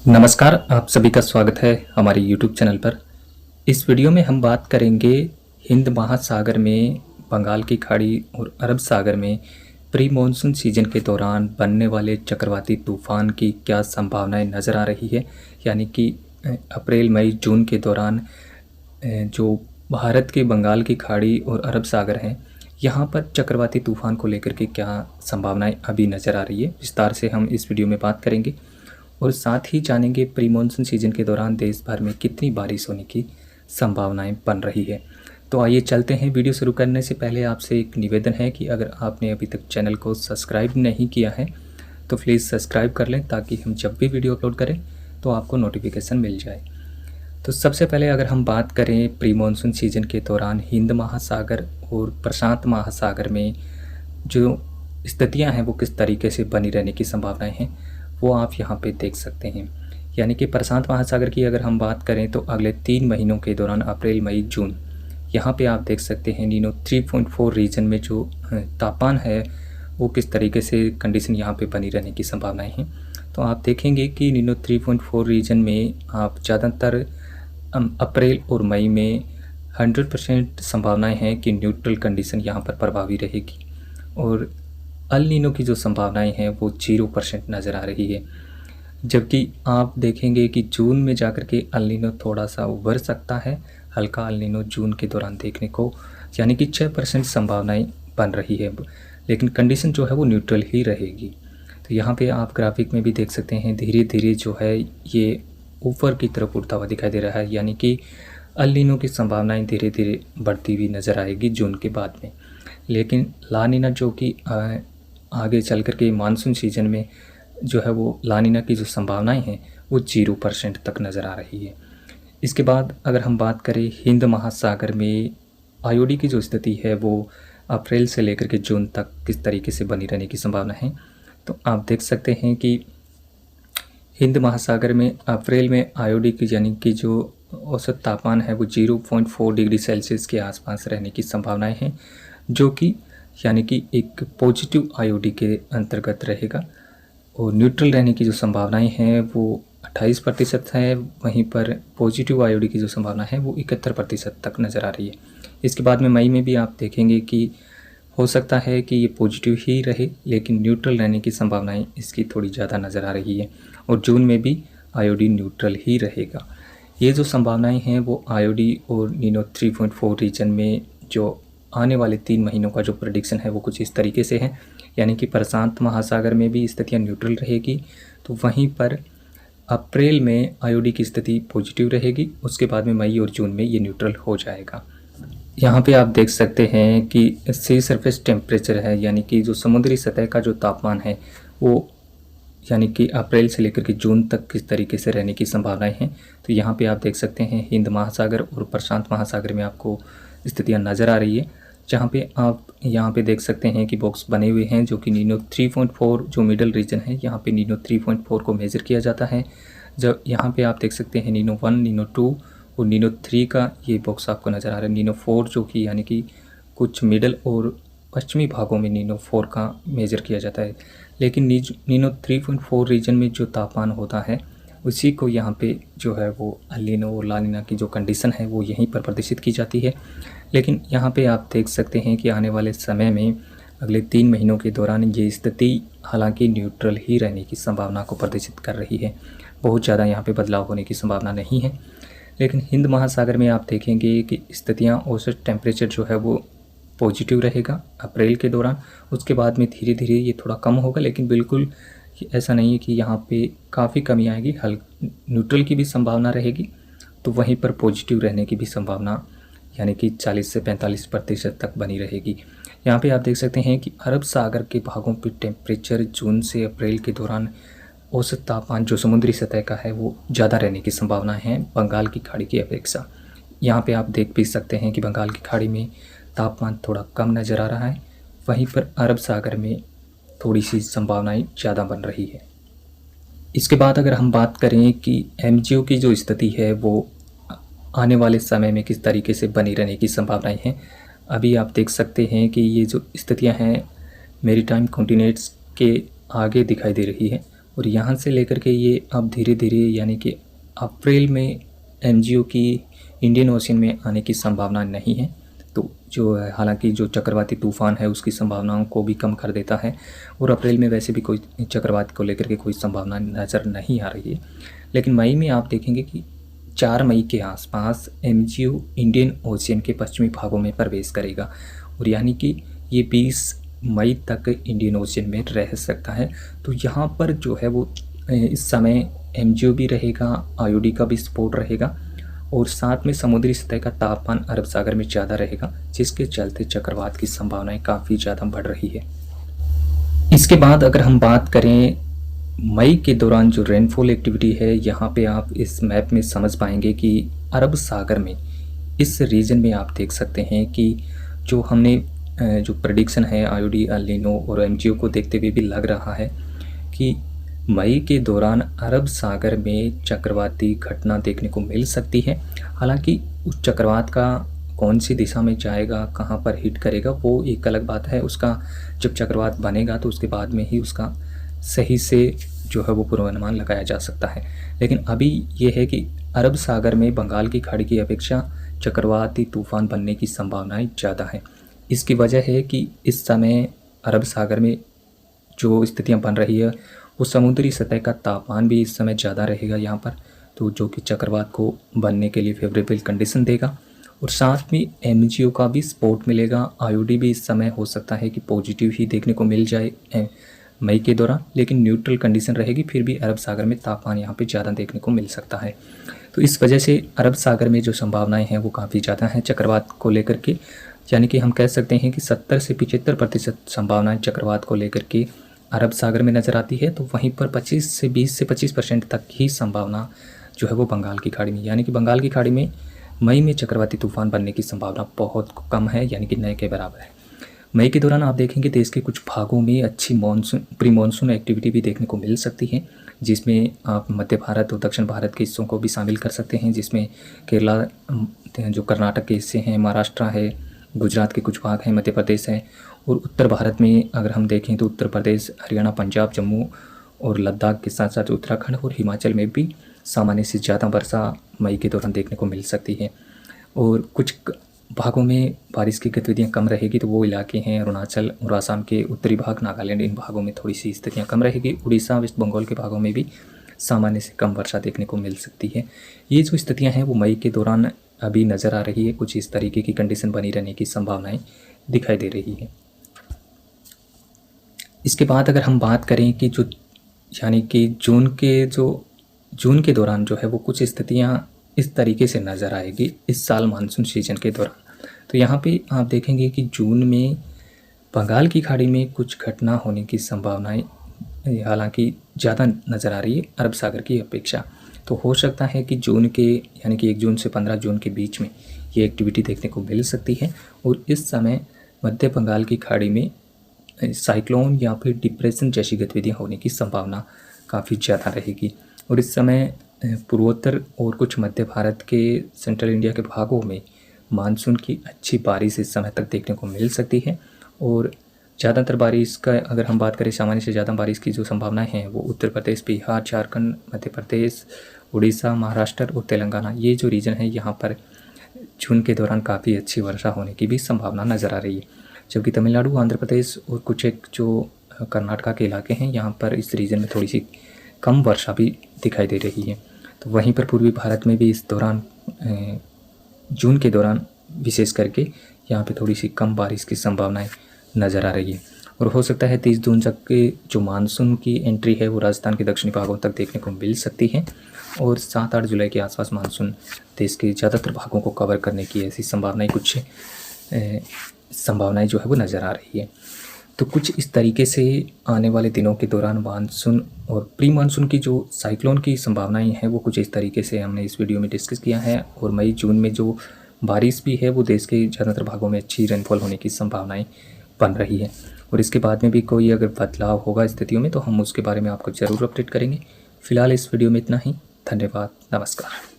नमस्कार, आप सभी का स्वागत है हमारे YouTube चैनल पर। इस वीडियो में हम बात करेंगे हिंद महासागर में, बंगाल की खाड़ी और अरब सागर में प्री मानसून सीजन के दौरान बनने वाले चक्रवाती तूफान की क्या संभावनाएं नज़र आ रही है। यानी कि अप्रैल, मई, जून के दौरान जो भारत के बंगाल की खाड़ी और अरब सागर हैं, यहाँ पर चक्रवाती तूफान को लेकर के क्या संभावनाएं अभी नज़र आ रही है, विस्तार से हम इस वीडियो में बात करेंगे। और साथ ही जानेंगे प्री मानसून सीजन के दौरान देश भर में कितनी बारिश होने की संभावनाएं बन रही है। तो आइए चलते हैं। वीडियो शुरू करने से पहले आपसे एक निवेदन है कि अगर आपने अभी तक चैनल को सब्सक्राइब नहीं किया है तो प्लीज़ सब्सक्राइब कर लें, ताकि हम जब भी वीडियो अपलोड करें तो आपको नोटिफिकेशन मिल जाए। तो सबसे पहले अगर हम बात करें प्री मानसून सीजन के दौरान हिंद महासागर और प्रशांत महासागर में जो स्थितियां हैं वो किस तरीके से बनी रहने की संभावनाएं हैं, वो आप यहाँ पे देख सकते हैं। यानी कि प्रशांत महासागर की अगर हम बात करें तो अगले 3 महीनों के दौरान अप्रैल, मई, जून, यहाँ पे आप देख सकते हैं नीनो 3.4 रीजन में जो तापमान है वो किस तरीके से कंडीशन यहाँ पे बनी रहने की संभावनाएं हैं। तो आप देखेंगे कि नीनो 3.4 रीजन में आप ज़्यादातर अप्रैल और मई में 100% संभावनाएं हैं कि न्यूट्रल कंडीशन यहाँ पर प्रभावी रहेगी, और अल नीनो की जो संभावनाएं हैं वो 0% नज़र आ रही है। जबकि आप देखेंगे कि जून में जाकर के अल नीनो थोड़ा सा उभर सकता है, हल्का अल नीनो जून के दौरान देखने को, यानी कि 6% संभावनाएं बन रही है, लेकिन कंडीशन जो है वो न्यूट्रल ही रहेगी। तो यहाँ पे आप ग्राफिक में भी देख सकते हैं, धीरे धीरे जो है ये ऊपर की तरफ उड़ता हुआ दिखाई दे रहा है, यानी कि अल नीनो की संभावनाएं धीरे धीरे बढ़ती हुई नज़र आएगी जून के बाद में। लेकिन ला नीना जो कि आगे चल कर के मानसून सीजन में जो है वो ला नीना की जो संभावनाएं हैं वो 0% तक नज़र आ रही है। इसके बाद अगर हम बात करें हिंद महासागर में आयोडी की जो स्थिति है वो अप्रैल से लेकर के जून तक किस तरीके से बनी रहने की संभावना है, तो आप देख सकते हैं कि हिंद महासागर में अप्रैल में आयोडी की यानी कि जो औसत तापमान है वो 0.4 डिग्री सेल्सियस के आसपास रहने की संभावनाएं हैं, जो कि यानी कि एक पॉजिटिव आयोडी के अंतर्गत रहेगा। और न्यूट्रल रहने की जो संभावनाएं हैं वो 28% है, वहीं पर पॉजिटिव आयोडी की जो संभावना है वो 71% तक नज़र आ रही है। इसके बाद में मई में भी आप देखेंगे कि हो सकता है कि ये पॉजिटिव ही रहे, लेकिन न्यूट्रल रहने की संभावनाएं इसकी थोड़ी ज़्यादा नज़र आ रही है, और जून में भी आयोडी न्यूट्रल ही रहेगा। ये जो संभावनाएं हैं वो आयोडी और नीनो 3.4 रीजन में जो आने वाले 3 महीनों का जो प्रेडिक्शन है वो कुछ इस तरीके से है। यानी कि प्रशांत महासागर में भी स्थितियाँ न्यूट्रल रहेगी, तो वहीं पर अप्रैल में आयोडी की स्थिति पॉजिटिव रहेगी, उसके बाद में मई और जून में ये न्यूट्रल हो जाएगा। यहाँ पे आप देख सकते हैं कि सी सरफेस टेम्परेचर है, यानी कि जो समुद्री सतह का जो तापमान है वो यानी कि अप्रैल से लेकर के जून तक किस तरीके से रहने की संभावनाएं हैं। तो यहाँ पे आप देख सकते हैं हिंद महासागर और प्रशांत महासागर में आपको स्थितियाँ नज़र आ रही है, जहाँ पे आप यहाँ पे देख सकते हैं कि बॉक्स बने हुए हैं जो कि नीनो 3.4 जो मिडल रीजन है, यहाँ पे नीनो 3.4 को मेज़र किया जाता है। जब यहाँ पे आप देख सकते हैं नीनो 1, नीनो 2 और नीनो 3 का ये बॉक्स आपको नज़र आ रहा है। नीनो 4 जो कि यानी कि कुछ मिडल और पश्चिमी भागों में नीनो 4 का मेज़र किया जाता है, लेकिन नीनो 3.4 रीजन में जो तापमान होता है उसी को यहाँ पे जो है वो अल नीनो और ला नीना की जो कंडीशन है वो यहीं पर प्रदर्शित की जाती है। लेकिन यहाँ पे आप देख सकते हैं कि आने वाले समय में अगले 3 महीनों के दौरान ये स्थिति हालांकि न्यूट्रल ही रहने की संभावना को प्रदर्शित कर रही है, बहुत ज़्यादा यहाँ पे बदलाव होने की संभावना नहीं है। लेकिन हिंद महासागर में आप देखेंगे कि स्थितियाँ औसत टेम्परेचर जो है वो पॉजिटिव रहेगा अप्रैल के दौरान, उसके बाद में धीरे धीरे ये थोड़ा कम होगा, लेकिन बिल्कुल ऐसा नहीं है कि यहाँ पे काफ़ी कमी आएगी। न्यूट्रल की भी संभावना रहेगी, तो वहीं पर पॉजिटिव रहने की भी संभावना यानी कि 40 से 45% तक बनी रहेगी। यहाँ पे आप देख सकते हैं कि अरब सागर के भागों पे टेम्परेचर जून से अप्रैल के दौरान औसत तापमान जो समुद्री सतह का है वो ज़्यादा रहने की संभावना है बंगाल की खाड़ी की अपेक्षा। यहाँ पे आप देख भी सकते हैं कि बंगाल की खाड़ी में तापमान थोड़ा कम नज़र आ रहा है, वहीं पर अरब सागर में थोड़ी सी संभावनाएं ज़्यादा बन रही है। इसके बाद अगर हम बात करें कि एमजीओ की जो स्थिति है वो आने वाले समय में किस तरीके से बनी रहने की संभावनाएं हैं, अभी आप देख सकते हैं कि ये जो स्थितियां हैं मेरीटाइम कॉन्टिनेंट्स के आगे दिखाई दे रही है, और यहाँ से लेकर के ये अब धीरे धीरे यानी कि अप्रैल में एमजीओ की इंडियन ओशन में आने की संभावना नहीं है। तो जो है, हालांकि जो चक्रवाती तूफ़ान है उसकी संभावनाओं को भी कम कर देता है, और अप्रैल में वैसे भी कोई चक्रवात को लेकर के कोई संभावना नज़र नहीं आ रही है। लेकिन मई में आप देखेंगे कि 4 मई के आसपास एमजीओ इंडियन ओशन के पश्चिमी भागों में प्रवेश करेगा, और यानी कि ये 20 मई तक इंडियन ओशन में रह सकता है। तो यहाँ पर जो है वो इस समय एमजीओ भी रहेगा, आईओडी का भी सपोर्ट रहेगा, और साथ में समुद्री सतह का तापमान अरब सागर में ज़्यादा रहेगा, जिसके चलते चक्रवात की संभावनाएं काफ़ी ज़्यादा बढ़ रही है। इसके बाद अगर हम बात करें मई के दौरान जो रेनफॉल एक्टिविटी है, यहाँ पे आप इस मैप में समझ पाएंगे कि अरब सागर में इस रीजन में आप देख सकते हैं कि जो हमने जो प्रेडिक्शन है आईओडी, एल नीनो और एमजीओ को देखते हुए भी लग रहा है कि मई के दौरान अरब सागर में चक्रवाती घटना देखने को मिल सकती है। हालांकि उस चक्रवात का कौन सी दिशा में जाएगा, कहां पर हिट करेगा, वो एक अलग बात है। उसका जब चक्रवात बनेगा तो उसके बाद में ही उसका सही से जो है वो पूर्वानुमान लगाया जा सकता है। लेकिन अभी ये है कि अरब सागर में बंगाल की खाड़ी की अपेक्षा चक्रवाती तूफान बनने की संभावनाएं ज़्यादा है। इसकी वजह है कि इस समय अरब सागर में जो स्थितियां बन रही है, वो समुद्री सतह का तापमान भी इस समय ज़्यादा रहेगा यहाँ पर, तो जो कि चक्रवात को बनने के लिए फेवरेबल कंडीशन देगा। और साथ में एमजीओ का भी सपोर्ट मिलेगा। आईओडी भी इस समय हो सकता है कि पॉजिटिव ही देखने को मिल जाए मई के दौरान, लेकिन न्यूट्रल कंडीशन रहेगी। फिर भी अरब सागर में तापमान यहाँ पे ज़्यादा देखने को मिल सकता है। तो इस वजह से अरब सागर में जो संभावनाएं हैं वो काफ़ी ज़्यादा हैं चक्रवात को लेकर के, यानी कि हम कह सकते हैं कि 70 से 75% संभावनाएं चक्रवात को लेकर के अरब सागर में नज़र आती है। तो वहीं पर 20 से 25% तक ही संभावना जो है वो बंगाल की खाड़ी में, यानी कि बंगाल की खाड़ी में मई में चक्रवाती तूफान बनने की संभावना बहुत कम है, यानी कि नए के बराबर है। मई के दौरान आप देखेंगे देश के कुछ भागों में अच्छी प्री मानसून एक्टिविटी भी देखने को मिल सकती है, जिसमें आप मध्य भारत और दक्षिण भारत के हिस्सों को भी शामिल कर सकते हैं, जिसमें केरला, जो कर्नाटक के हिस्से हैं, महाराष्ट्र है, गुजरात के कुछ भाग हैं, मध्य प्रदेश है, और उत्तर भारत में अगर हम देखें तो उत्तर प्रदेश, हरियाणा, पंजाब, जम्मू और लद्दाख के साथ साथ उत्तराखंड और हिमाचल में भी सामान्य से ज़्यादा वर्षा मई के दौरान देखने को मिल सकती है। और कुछ भागों में बारिश की गतिविधियाँ कम रहेगी, तो वो इलाके हैं अरुणाचल और आसाम के उत्तरी भाग, नागालैंड, इन भागों में थोड़ी सी स्थितियाँ कम रहेगी। उड़ीसा, वेस्ट बंगाल के भागों में भी सामान्य से कम वर्षा देखने को मिल सकती है। ये जो स्थितियाँ हैं वो मई के दौरान अभी नज़र आ रही है। कुछ इस तरीके की कंडीशन बनी रहने की संभावनाएं दिखाई दे रही है। इसके बाद अगर हम बात करें कि जो यानी कि जून के दौरान जो है वो कुछ स्थितियां इस तरीके से नज़र आएगी इस साल मानसून सीजन के दौरान। तो यहाँ पे आप देखेंगे कि जून में बंगाल की खाड़ी में कुछ घटना होने की संभावनाएं हालांकि ज़्यादा नज़र आ रही है अरब सागर की अपेक्षा। तो हो सकता है कि जून के यानी कि 1 जून से 15 जून के बीच में ये एक्टिविटी देखने को मिल सकती है। और इस समय मध्य बंगाल की खाड़ी में साइक्लोन या फिर डिप्रेशन जैसी गतिविधियाँ होने की संभावना काफ़ी ज़्यादा रहेगी। और इस समय पूर्वोत्तर और कुछ मध्य भारत के सेंट्रल इंडिया के भागों में मानसून की अच्छी बारिश इस समय तक देखने को मिल सकती है। और ज़्यादातर बारिश का अगर हम बात करें, सामान्य से ज़्यादा बारिश की जो संभावनाएं हैं वो उत्तर प्रदेश, बिहार, झारखंड, मध्य प्रदेश, उड़ीसा, महाराष्ट्र और तेलंगाना, ये जो रीजन है यहाँ पर जून के दौरान काफ़ी अच्छी वर्षा होने की भी संभावना नज़र आ रही है। जबकि तमिलनाडु, आंध्र प्रदेश और कुछ एक जो कर्नाटका के इलाके हैं यहाँ पर इस रीजन में थोड़ी सी कम वर्षा भी दिखाई दे रही है। तो वहीं पर पूर्वी भारत में भी इस दौरान जून के दौरान विशेष करके यहाँ पे थोड़ी सी कम बारिश की संभावनाएं नज़र आ रही है। और हो सकता है 30 जून तक के जो मानसून की एंट्री है वो राजस्थान के दक्षिणी भागों तक देखने को मिल सकती है। और 7-8 जुलाई के आसपास मानसून देश के ज़्यादातर भागों को कवर करने की ऐसी संभावनाएं जो है वो नज़र आ रही है। तो कुछ इस तरीके से आने वाले दिनों के दौरान मानसून और प्री मानसून की जो साइक्लोन की संभावनाएं हैं वो कुछ इस तरीके से हमने इस वीडियो में डिस्कस किया है। और मई जून में जो बारिश भी है वो देश के ज़्यादातर भागों में अच्छी रेनफॉल होने की संभावनाएं बन रही है। और इसके बाद में भी कोई अगर बदलाव होगा स्थितियों में तो हम उसके बारे में आपको ज़रूर अपडेट करेंगे। फिलहाल इस वीडियो में इतना ही। धन्यवाद, नमस्कार।